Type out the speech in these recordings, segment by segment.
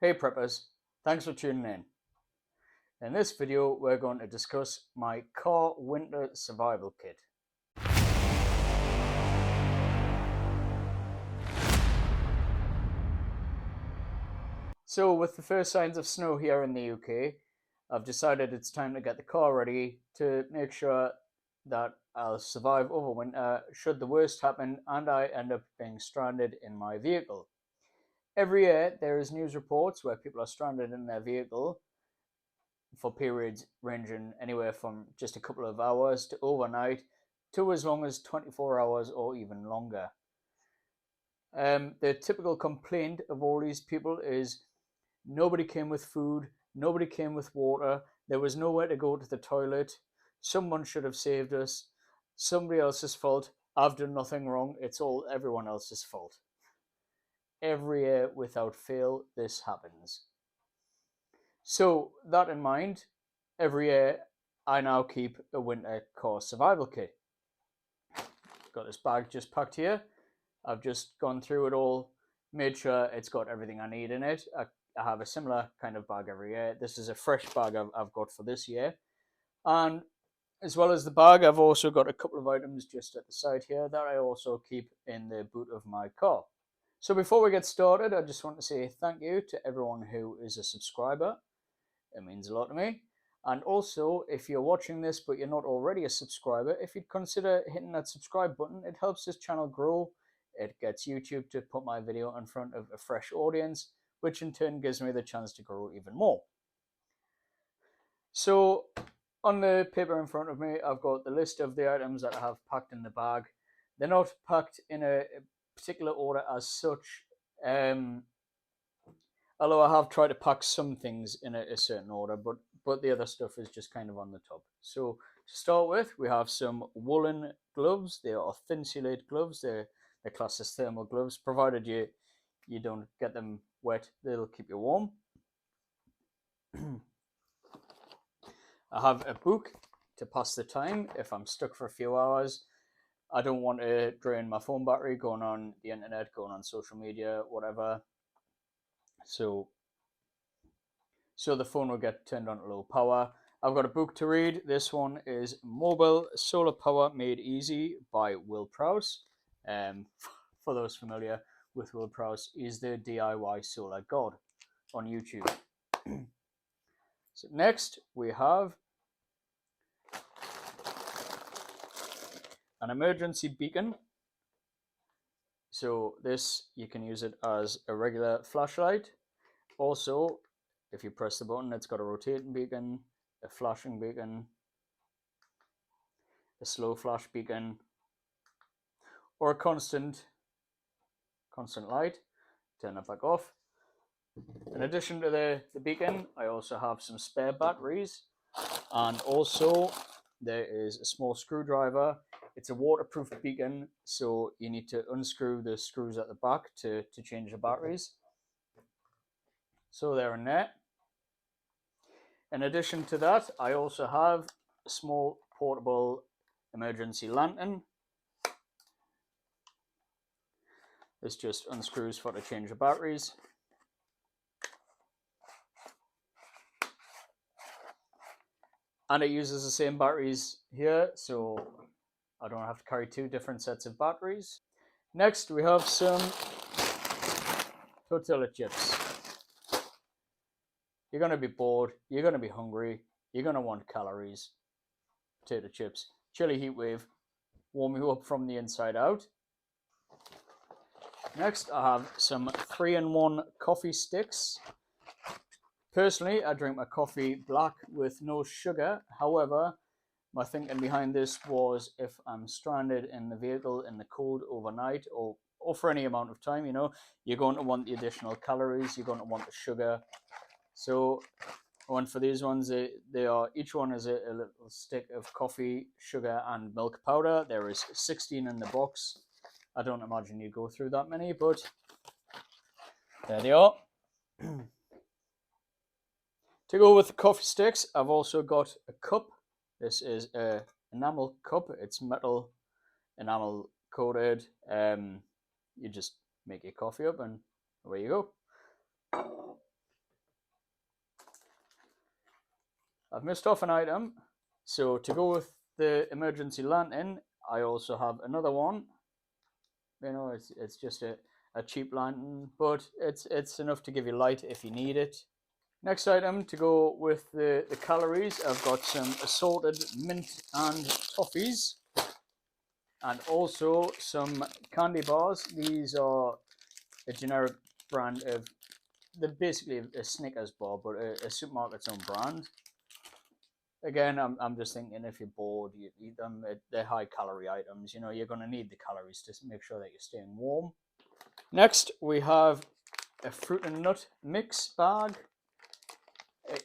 Hey preppers, thanks for tuning in. In this video we're going to discuss my car winter survival kit. So with the first signs of snow here in the UK, I've decided it's time to get the car ready to make sure that I'll survive over winter should the worst happen and I end up being stranded in my vehicle. Every year there is news reports where people are stranded in their vehicle for periods ranging anywhere from just a couple of hours to overnight to as long as 24 hours or even longer. The typical complaint of all these people is nobody came with food, nobody came with water, there was nowhere to go to the toilet, someone should have saved us, somebody else's fault, I've done nothing wrong, it's all everyone else's fault. Every year without fail, this happens. So, that in mind, every year I now keep a winter car survival kit. Got this bag just packed here. I've just gone through it all, made sure it's got everything I need in it. I have a similar kind of bag every year. This is a fresh bag I've got for this year. And as well as the bag, I've also got a couple of items just at the side here that I also keep in the boot of my car. So before we get started, I just want to say thank you to everyone who is a subscriber. It means a lot to me. And also, if you're watching this but you're not already a subscriber, if you'd consider hitting that subscribe button, it helps this channel grow. It gets YouTube to put my video in front of a fresh audience, which in turn gives me the chance to grow even more. So, on the paper in front of me, I've got the list of the items that I have packed in the bag. They're not packed in a particular order as such. Although I have tried to pack some things in a certain order, but the other stuff is just kind of on the top. So to start with, we have some woolen gloves. They are thin-suede gloves. They're classed as thermal gloves, provided you don't get them wet. They'll keep you warm. I have a book to pass the time if I'm stuck for a few hours. I don't want to drain my phone battery going on the internet, going on social media, whatever. So the phone will get turned on to low power. I've got a book to read. This one is Mobile Solar Power Made Easy by Will Prowse. For those familiar with Will Prowse, he's the DIY solar god on YouTube. So next we have an emergency beacon. So this, you can use it as a regular flashlight. Also, if you press the button, it's got a rotating beacon, a flashing beacon, a slow flash beacon, or a constant light. Turn it back off. In addition to the beacon, I also have some spare batteries, and also there is a small screwdriver. It's a waterproof beacon, so you need to unscrew the screws at the back to change the batteries. So they're in there. In addition to that, I also have a small portable emergency lantern. This just unscrews for to change the batteries. And it uses the same batteries here, so I don't have to carry two different sets of batteries. Next, we have some tortilla chips. You're going to be bored, you're going to be hungry, you're going to want calories. Potato chips, chili heat wave, warm you up from the inside out. Next, I have some 3-in-1 coffee sticks. Personally, I drink my coffee black with no sugar. However, my thinking behind this was if I'm stranded in the vehicle in the cold overnight or for any amount of time, you're going to want the additional calories, you're going to want the sugar. So I went for these ones. They are, each one is a little stick of coffee, sugar, and milk powder. There is 16 in the box. I don't imagine you go through that many, but there they are. To go with the coffee sticks, I've also got a cup. This is a enamel cup. It's metal enamel coated. You just make your coffee up and away you go. I've missed off an item. So to go with the emergency lantern, I also have another one. You know, it's just a cheap lantern, but it's enough to give you light if you need it. Next item to go with the calories, I've got some assorted mint and toffees, and also some candy bars. These are a generic brand of, they're basically a Snickers bar, but a supermarket's own brand. Again, I'm just thinking if you're bored, you eat them. They're high calorie items. You know, you're going to need the calories to make sure that you're staying warm. Next, we have a fruit and nut mix bag.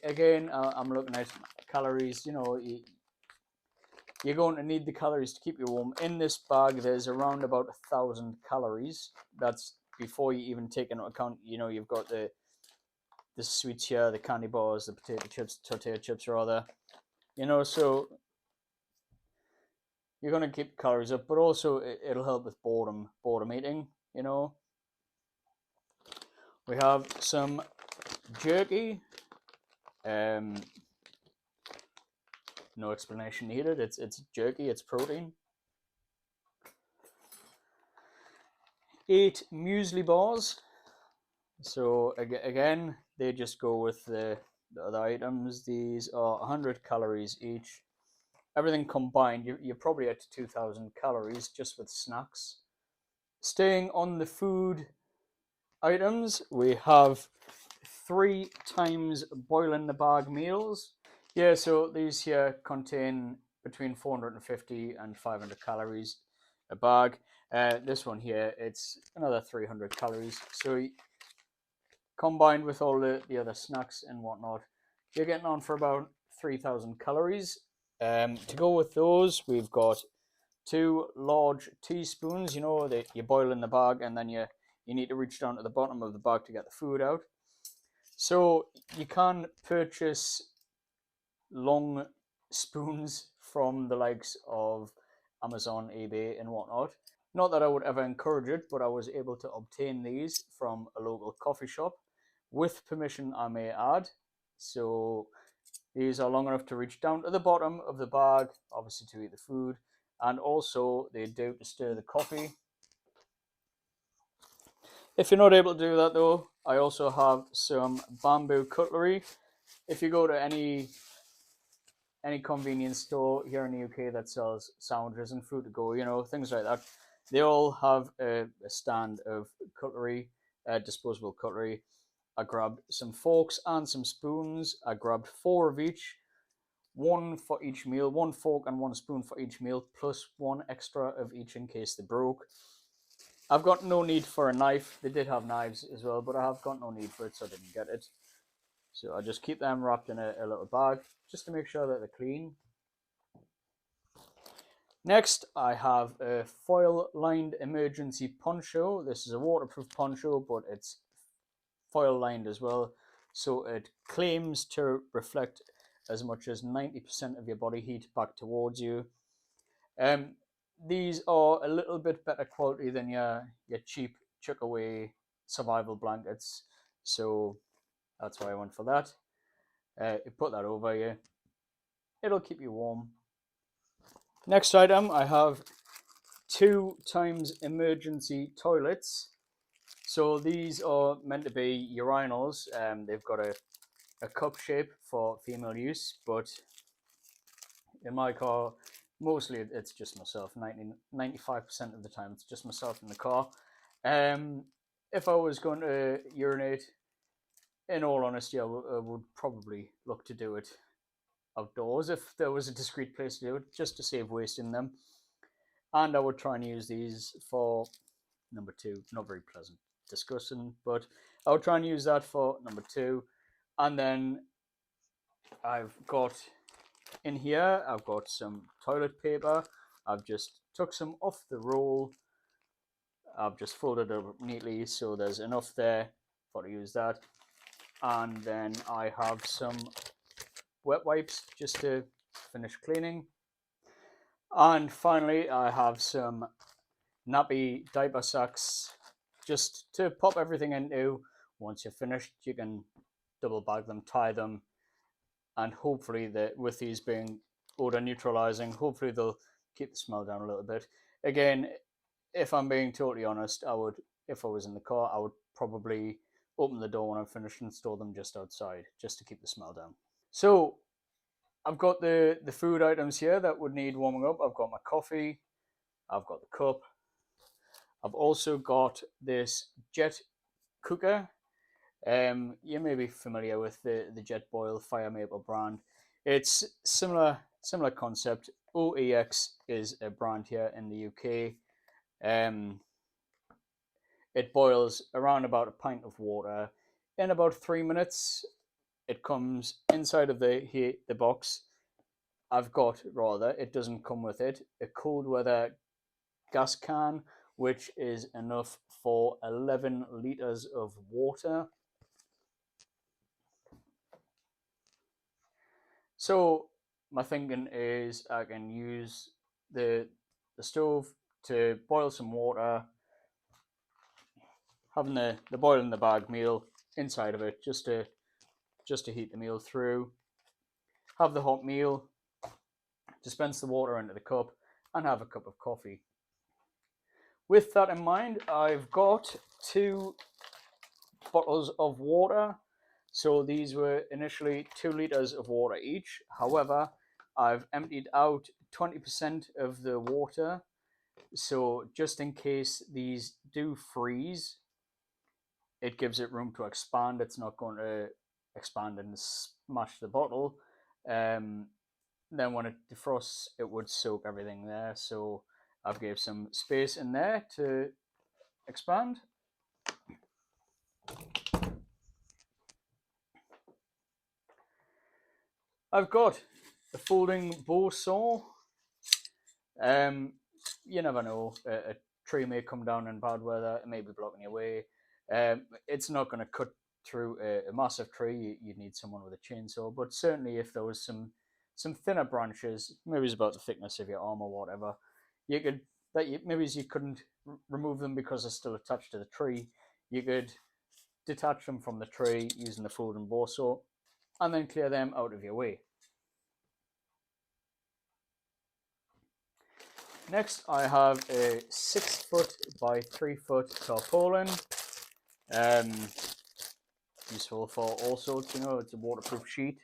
Again, I'm looking at calories. You know, you're going to need the calories to keep you warm. In this bag, there's around about 1,000 calories. That's before you even take into account, you know, you've got the sweets here, the candy bars, the potato chips, tortilla chips rather. You know, so you're going to keep calories up, but also it'll help with boredom eating. You know, we have some jerky. No explanation needed. It's jerky. It's protein. 8 muesli bars. So again, they just go with the other items. These are 100 calories each. Everything combined, you're probably at 2,000 calories just with snacks. Staying on the food items, we have 3 times boil in the bag meals. Yeah, so these here contain between 450 and 500 calories a bag. This one here, it's another 300 calories. So combined with all the other snacks and whatnot, you're getting on for about 3,000 calories. To go with those, we've got 2 large teaspoons. You know, you boil in the bag and then you need to reach down to the bottom of the bag to get the food out. So you can purchase long spoons from the likes of Amazon, eBay, and whatnot. Not that I would ever encourage it, but I was able to obtain these from a local coffee shop with permission, I may add. So these are long enough to reach down to the bottom of the bag, obviously to eat the food, and also they do to stir the coffee. If you're not able to do that though, I also have some bamboo cutlery. If you go to any convenience store here in the UK that sells sandwiches and food to go, you know, things like that, they all have a stand of cutlery, disposable cutlery. I grabbed some forks and some spoons. I grabbed 4 of each, 1 for each meal, 1 fork and 1 spoon for each meal, plus 1 extra of each in case they broke. I've got no need for a knife. They did have knives as well, but I have got no need for it, so I didn't get it. So I just keep them wrapped in a little bag just to make sure that they're clean. Next, I have a foil-lined emergency poncho. This is a waterproof poncho, but it's foil-lined as well, so it claims to reflect as much as 90% of your body heat back towards you. These are a little bit better quality than your cheap chuck away survival blankets, so that's why I went for that. You put that over you, it'll keep you warm. Next item, I have 2 times emergency toilets. So these are meant to be urinals. They've got a cup shape for female use, but in my car, mostly it's just myself. 95% of the time, it's just myself in the car. If I was going to urinate, in all honesty, I would probably look to do it outdoors if there was a discreet place to do it, just to save wasting them. And I would try and use these for number 2. Not very pleasant discussing, but I would try and use that for number 2. And then I've got in here, I've got some toilet paper. I've just took some off the roll. I've just folded it up neatly so there's enough there for to use that. And then I have some wet wipes just to finish cleaning. And finally, I have some nappy diaper sacks just to pop everything into. Once you're finished, you can double bag them, tie them, and hopefully that with these being odor neutralizing, hopefully they'll keep the smell down a little bit. Again, if I'm being totally honest, I would, if I was in the car, I would probably open the door when I'm finished and store them just outside, just to keep the smell down. So I've got the food items here that would need warming up. I've got my coffee, I've got the cup, I've also got this jet cooker. You may be familiar with the Jet Boil Fire Maple brand. It's similar concept. OEX is a brand here in the UK. It boils around about a pint of water in about 3 minutes. It comes inside of the box. I've got, rather, it doesn't come with it, a cold weather gas can, which is enough for 11 liters of water. So my thinking is I can use the stove to boil some water, having the boil in the bag meal inside of it just to heat the meal through. Have the hot meal, dispense the water into the cup, and have a cup of coffee. With that in mind, I've got 2 bottles of water. So these were initially 2 liters of water each. However, I've emptied out 20% of the water. So just in case these do freeze, it gives it room to expand. It's not going to expand and smash the bottle. Then when it defrosts, it would soak everything there. So I've gave some space in there to expand. I've got a folding bow saw. Um, you never know. A tree may come down in bad weather. It may be blocking your way. It's not going to cut through a massive tree. You'd need someone with a chainsaw. But certainly, if there was some thinner branches, maybe it's about the thickness of your arm or whatever, you could maybe you couldn't remove them because they're still attached to the tree. You could detach them from the tree using the folding bow saw, and then clear them out of your way. Next, I have a 6 foot by 3 foot tarpaulin. Um, Useful for all sorts, it's a waterproof sheet.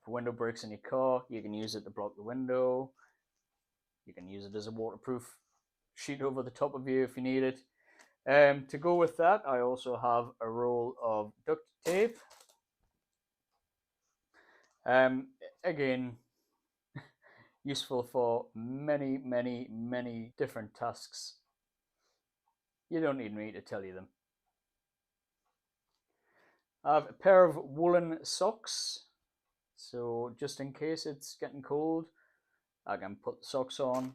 If a window breaks in your car, you can use it to block the window. You can use it as a waterproof sheet over the top of you if you need it. To go with that, I also have a roll of duct tape. Again, useful for many, many, many different tasks. You don't need me to tell you them. I have a pair of woolen socks, so just in case it's getting cold, I can put the socks on.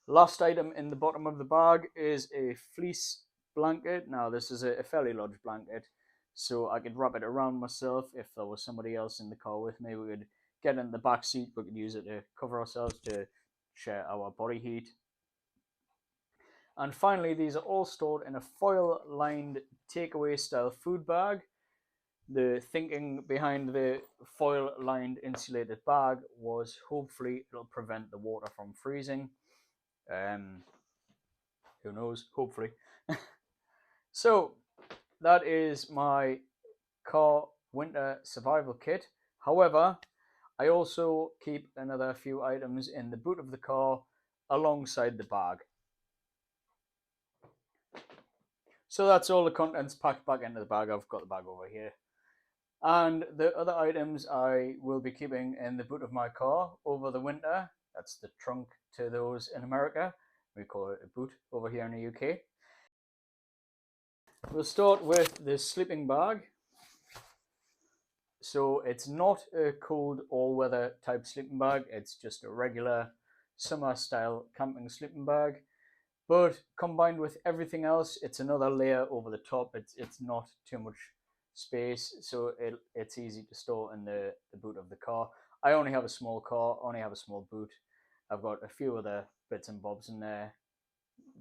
Last item in the bottom of the bag is a fleece blanket. Now, this is a fairly large blanket, so I could wrap it around myself. If there was somebody else in the car with me, we could get in the back seat. We could use it to cover ourselves, to share our body heat. And finally, these are all stored in a foil-lined takeaway style food bag. The thinking behind the foil-lined insulated bag was hopefully it'll prevent the water from freezing. Who knows? Hopefully. So that is my car winter survival kit. However, I also keep another few items in the boot of the car alongside the bag. So that's all the contents packed back into the bag. I've got the bag over here. And the other items I will be keeping in the boot of my car over the winter. That's the trunk to those in America. We call it a boot over here in the UK. We'll start with the sleeping bag. So it's not a cold all-weather type sleeping bag. It's just a regular summer-style camping sleeping bag. But combined with everything else, it's another layer over the top. It's not too much space, so it's easy to store in the boot of the car. I only have a small car, only have a small boot. I've got a few other bits and bobs in there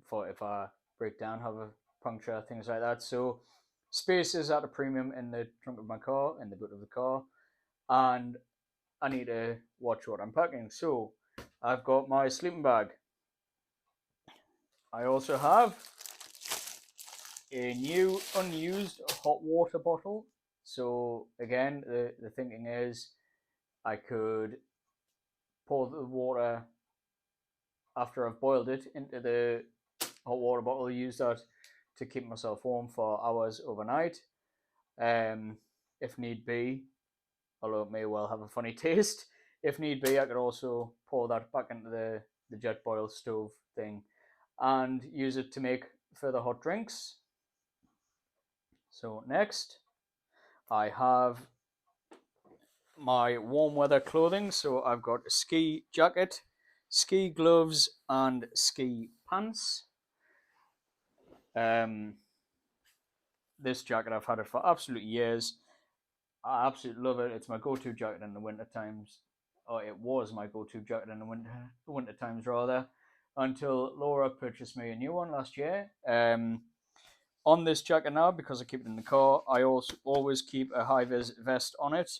for if I break down, have a puncture, things like that. So space is at a premium in the trunk of my car, in the boot of the car. and I need to watch what I'm packing. So I've got my sleeping bag. I also have a new unused hot water bottle. So again, the thinking is I could pour the water after I've boiled it into the hot water bottle, use that to keep myself warm for hours overnight. Um, if need be, although it may well have a funny taste, if need be, I could also pour that back into the jet boil stove thing and use it to make further hot drinks. So next, I have my warm weather clothing. So I've got a ski jacket, ski gloves, and ski pants. Um, this jacket I've had it for absolute years. I absolutely love it. It's my go-to jacket in the winter times. Or it was my go-to jacket in the winter times rather, until Laura purchased me a new one last year. On this jacket now, because I keep it in the car, I also always keep a high-vis vest on it.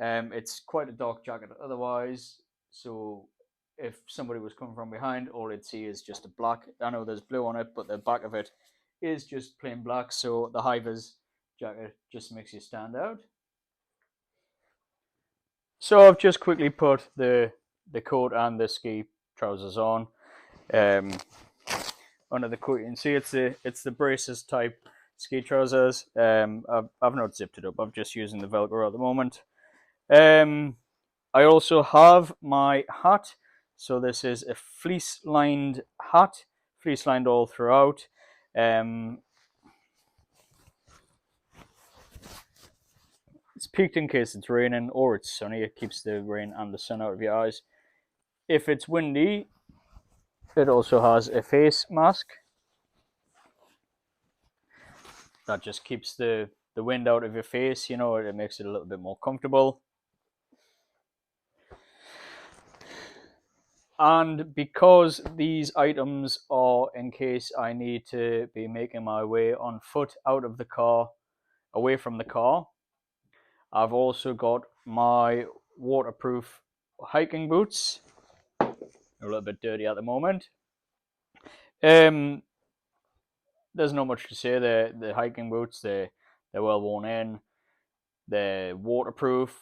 It's quite a dark jacket otherwise, so if somebody was coming from behind, all they'd see is just a black. I know there's blue on it, but the back of it is just plain black. So the high vis jacket just makes you stand out. So I've just quickly put the coat and the ski trousers on. Um, Under the coat, you can see it's the braces type ski trousers. I've not zipped it up. I'm just using the Velcro at the moment. I also have my hat. So this is a fleece lined hat, fleece lined all throughout. It's peaked in case it's raining or it's sunny. It keeps the rain and the sun out of your eyes. If it's windy, it also has a face mask that just keeps the wind out of your face. It makes it a little bit more comfortable. And because these items are in case I need to be making my way on foot out of the car, away from the car, I've also got my waterproof hiking boots. A little bit dirty at the moment. Um, there's not much to say. The hiking boots, they're well worn in. They're waterproof.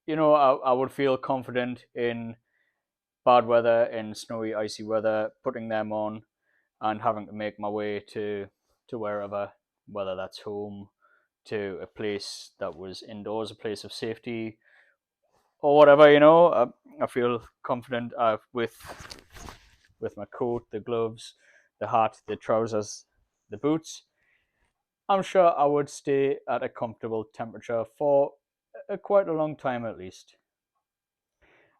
I would feel confident in bad weather, in snowy, icy weather, putting them on and having to make my way to wherever, whether that's home, to a place that was indoors, a place of safety, or whatever. I feel confident with my coat, the gloves, the hat, the trousers, the boots. I'm sure I would stay at a comfortable temperature for quite a long time at least.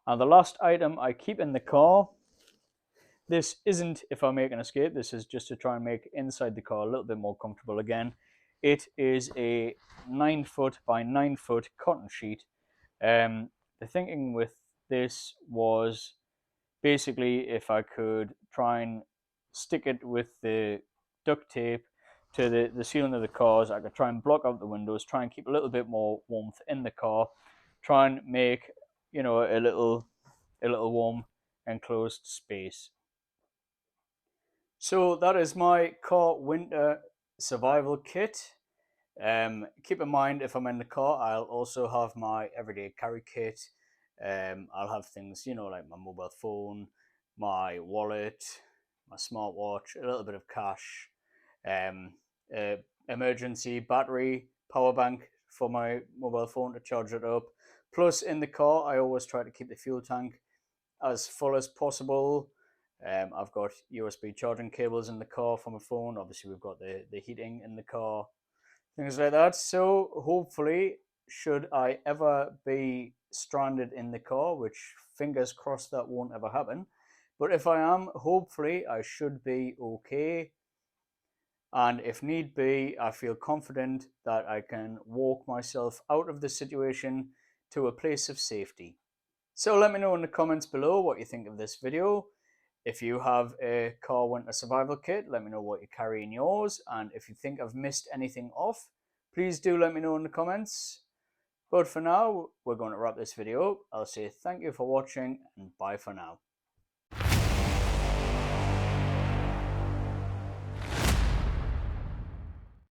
And the last item I keep in the car, this isn't if I make an escape, this is just to try and make inside the car a little bit more comfortable again. It is a 9 foot by 9 foot cotton sheet. The thinking with this was basically if I could try and stick it with the duct tape to the ceiling of the cars, I could try and block out the windows, try and keep a little bit more warmth in the car, try and make a little warm enclosed space. So that is my car winter survival kit. Keep in mind, if I'm in the car, I'll also have my everyday carry kit. I'll have things, like my mobile phone, my wallet, my smartwatch, a little bit of cash, um, emergency battery, power bank for my mobile phone to charge it up. Plus, in the car, I always try to keep the fuel tank as full as possible. I've got USB charging cables in the car for my phone. Obviously, we've got the heating in the car, things like that. So hopefully, should I ever be stranded in the car, which fingers crossed that won't ever happen, but if I am, hopefully I should be okay. And if need be, I feel confident that I can walk myself out of the situation to a place of safety. So let me know in the comments below what you think of this video. If you have a car winter survival kit, let me know what you carry in yours. And if you think I've missed anything off, please do let me know in the comments. But for now, we're going to wrap this video up. I'll say thank you for watching and bye for now.